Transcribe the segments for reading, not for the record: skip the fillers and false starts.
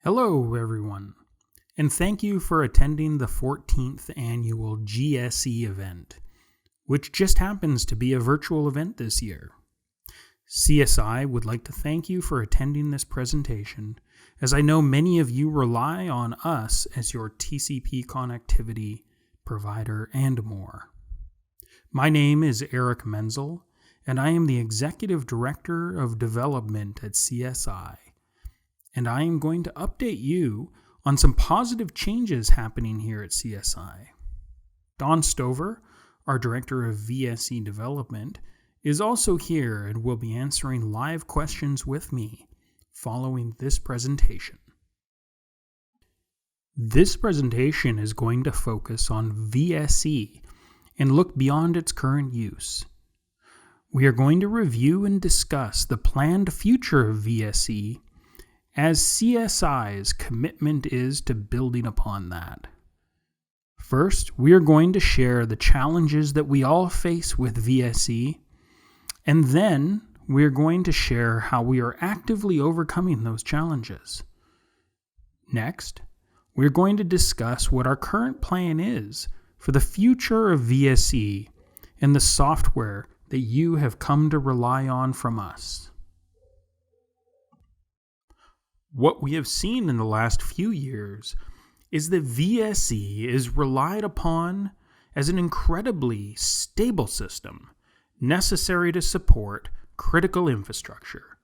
Hello, everyone, and thank you for attending the 14th annual GSE event, which just happens to be a virtual event this year. CSI would like to thank you for attending this presentation, as I know many of you rely on us as your TCP connectivity provider and more. My name is Eric Menzel, and I am the Executive Director of Development at CSI. And I am going to update you on some positive changes happening here at CSI. Don Stover, our Director of VSE Development, is also here and will be answering live questions with me following this presentation. This presentation is going to focus on VSE and look beyond its current use. We are going to review and discuss the planned future of VSE as CSI's commitment is to building upon that. First, we are going to share the challenges that we all face with VSE, and then we are going to share how we are actively overcoming those challenges. Next, we are going to discuss what our current plan is for the future of VSE and the software that you have come to rely on from us. What we have seen in the last few years is that VSE is relied upon as an incredibly stable system necessary to support critical infrastructure.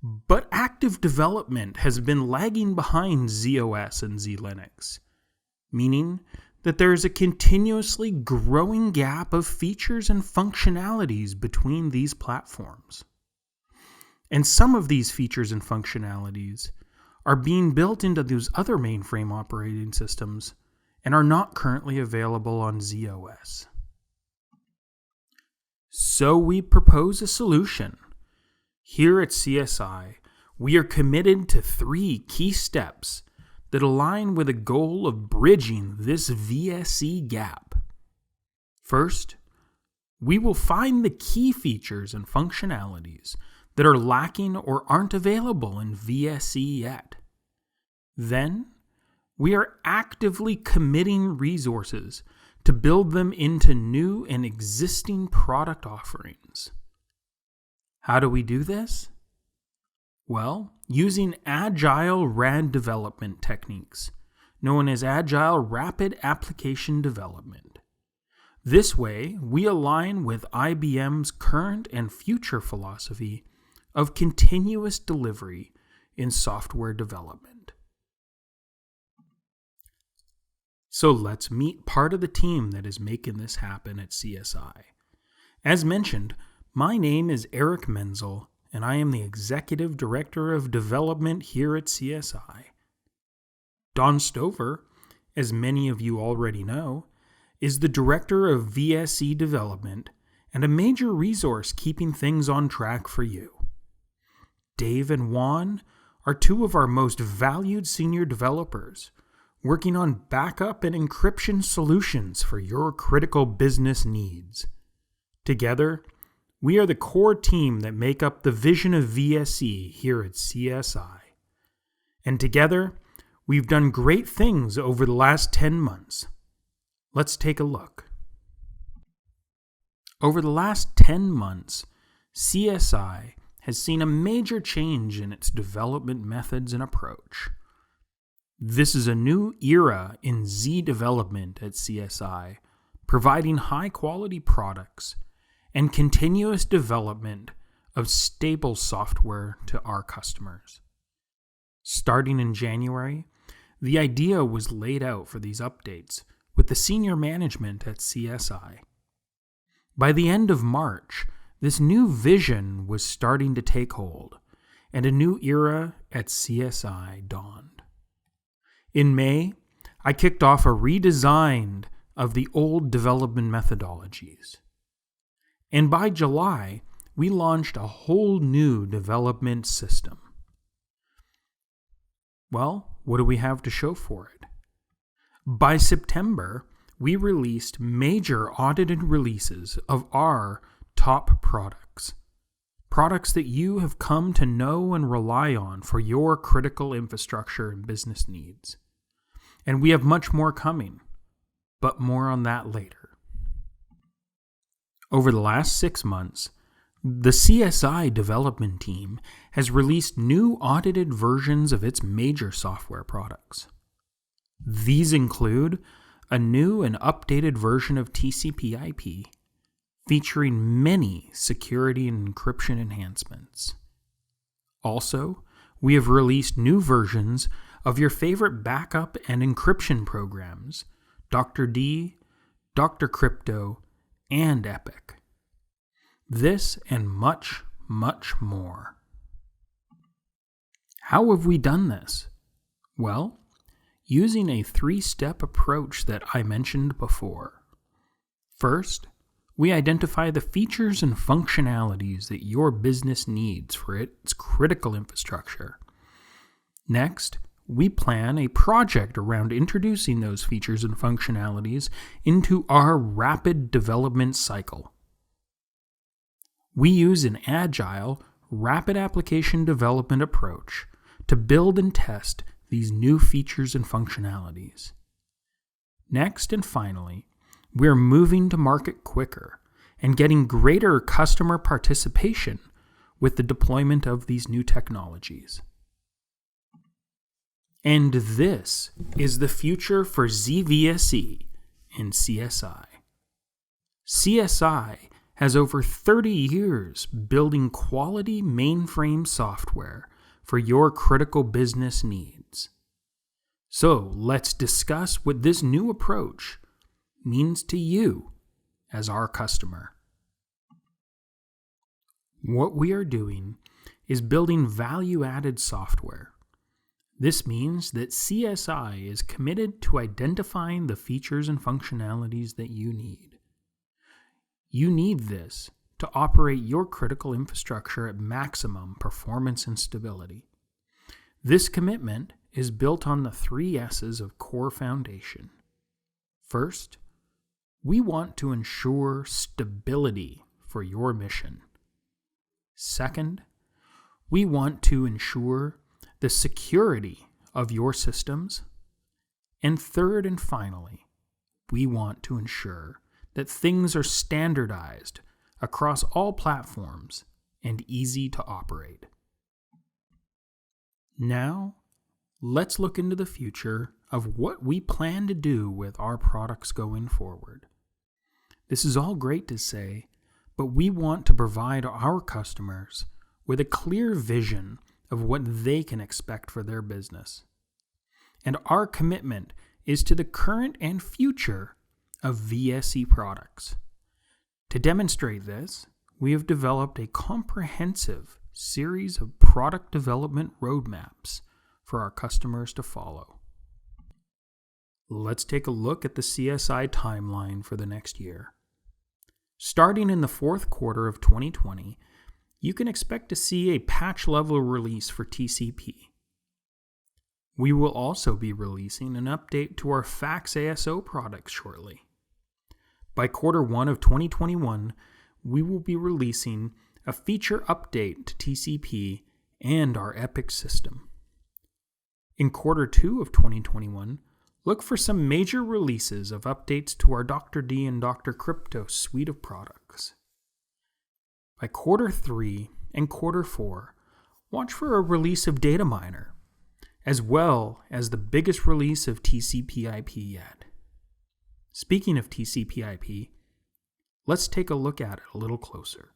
But active development has been lagging behind ZOS and ZLinux, meaning that there is a continuously growing gap of features and functionalities between these platforms. And some of these features and functionalities are being built into those other mainframe operating systems and are not currently available on ZOS. So we propose a solution. Here at CSI, we are committed to 3 key steps that align with a goal of bridging this VSE gap. First, we will find the key features and functionalities that are lacking or aren't available in VSE yet. Then, we are actively committing resources to build them into new and existing product offerings. How do we do this? Well, using agile RAD development techniques, known as Agile Rapid Application Development. This way, we align with IBM's current and future philosophy of continuous delivery in software development. So let's meet part of the team that is making this happen at CSI. As mentioned, my name is Eric Menzel, and I am the Executive Director of Development here at CSI. Don Stover, as many of you already know, is the Director of VSE Development and a major resource keeping things on track for you. Dave and Juan are 2 of our most valued senior developers, working on backup and encryption solutions for your critical business needs. Together, we are the core team that make up the vision of VSE here at CSI. And together, we've done great things over the last 10 months. Let's take a look. Over the last 10 months, CSI has seen a major change in its development methods and approach. This is a new era in Z development at CSI, providing high-quality products and continuous development of stable software to our customers. Starting in January, the idea was laid out for these updates with the senior management at CSI. By the end of March, this new vision was starting to take hold, and a new era at CSI dawned. In May, I kicked off a redesign of the old development methodologies. And by July, we launched a whole new development system. Well, what do we have to show for it? By September, we released major audited releases of our top products. products that you have come to know and rely on for your critical infrastructure and business needs. And we have much more coming, but more on that later. Over the last 6 months, the CSI development team has released new audited versions of its major software products. These include a new and updated version of Tcpip, featuring many security and encryption enhancements. Also, we have released new versions of your favorite backup and encryption programs, Dr. D, Dr. Crypto, and Epic. This and much, much more. How have we done this? Well, using a 3-step approach that I mentioned before. First, we identify the features and functionalities that your business needs for its critical infrastructure. Next, we plan a project around introducing those features and functionalities into our rapid development cycle. We use an agile, rapid application development approach to build and test these new features and functionalities. Next and finally, we're moving to market quicker and getting greater customer participation with the deployment of these new technologies. And this is the future for VSE and CSI. CSI has over 30 years building quality mainframe software for your critical business needs. So let's discuss what this new approach means to you as our customer. What we are doing is building value-added software. This means that CSI is committed to identifying the features and functionalities that you need. You need this to operate your critical infrastructure at maximum performance and stability. This commitment is built on the 3 S's of core foundation. First, we want to ensure stability for your mission. Second, we want to ensure the security of your systems. And third and finally, we want to ensure that things are standardized across all platforms and easy to operate. Now, let's look into the future of what we plan to do with our products going forward. This is all great to say, but we want to provide our customers with a clear vision of what they can expect for their business. And our commitment is to the current and future of VSE products. To demonstrate this, we have developed a comprehensive series of product development roadmaps for our customers to follow. Let's take a look at the CSI timeline for the next year. Starting in the 4th quarter of 2020, you can expect to see a patch-level release for TCP. We will also be releasing an update to our Fax ASO products shortly. By quarter 1 of 2021, we will be releasing a feature update to TCP and our Epic system. In quarter 2 of 2021, look for some major releases of updates to our Dr. D and Dr. Crypto suite of products. By quarter 3 and quarter 4, watch for a release of Data Miner, as well as the biggest release of Tcpip yet. Speaking of Tcpip, let's take a look at it a little closer.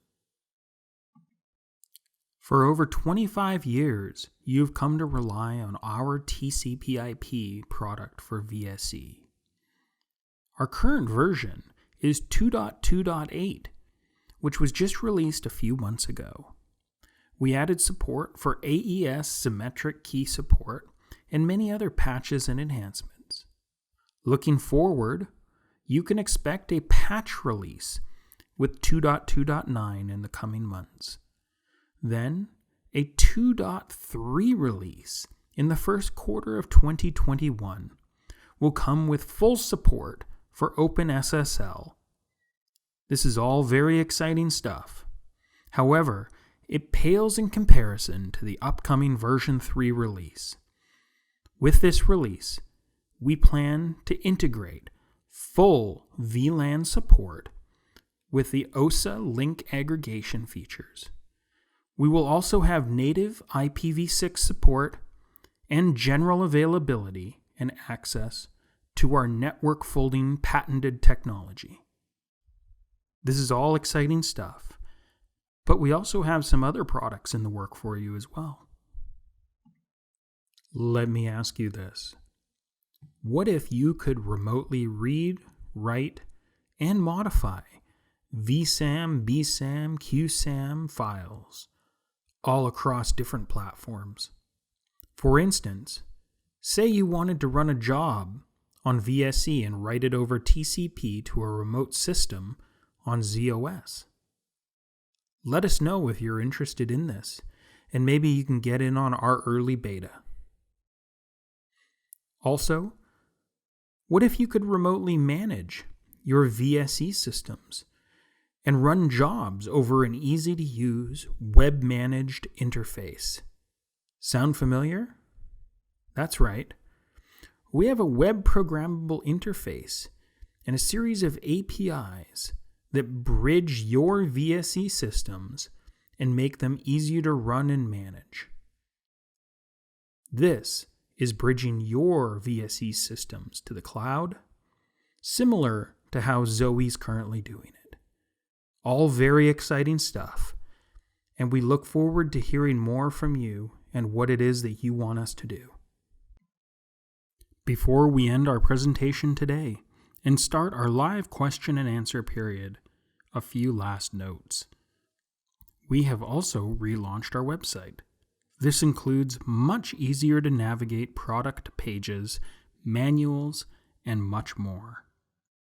For over 25 years, you've come to rely on our Tcpip product for VSE. Our current version is 2.2.8, which was just released a few months ago. We added support for AES symmetric key support and many other patches and enhancements. Looking forward, you can expect a patch release with 2.2.9 in the coming months. Then, a 2.3 release in the 1st quarter of 2021 will come with full support for OpenSSL. This is all very exciting stuff. However, it pales in comparison to the upcoming version 3 release. With this release, we plan to integrate full VLAN support with the OSA link aggregation features. We will also have native IPv6 support and general availability and access to our network folding patented technology. This is all exciting stuff, but we also have some other products in the work for you as well. Let me ask you this. What if you could remotely read, write, and modify VSAM, BSAM, QSAM files all across different platforms? For instance, say you wanted to run a job on VSE and write it over TCP to a remote system on ZOS. Let us know if you're interested in this, and maybe you can get in on our early beta. Also, what if you could remotely manage your VSE systems and run jobs over an easy-to-use, web-managed interface? Sound familiar? That's right. We have a web programmable interface and a series of APIs that bridge your VSE systems and make them easier to run and manage. This is bridging your VSE systems to the cloud, similar to how Zoe's currently doing it. All very exciting stuff, and we look forward to hearing more from you and what it is that you want us to do. Before we end our presentation today and start our live question and answer period, a few last notes. We have also relaunched our website. This includes much easier to navigate product pages, manuals, and much more.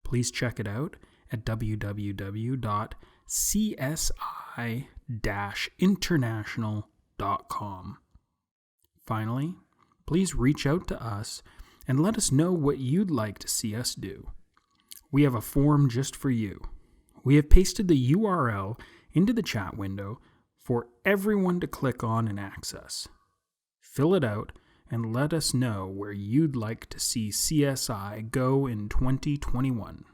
Please check it out at www.csi-international.com. Finally, please reach out to us and let us know what you'd like to see us do. We have a form just for you. We have pasted the URL into the chat window for everyone to click on and access. Fill it out and let us know where you'd like to see CSI go in 2021.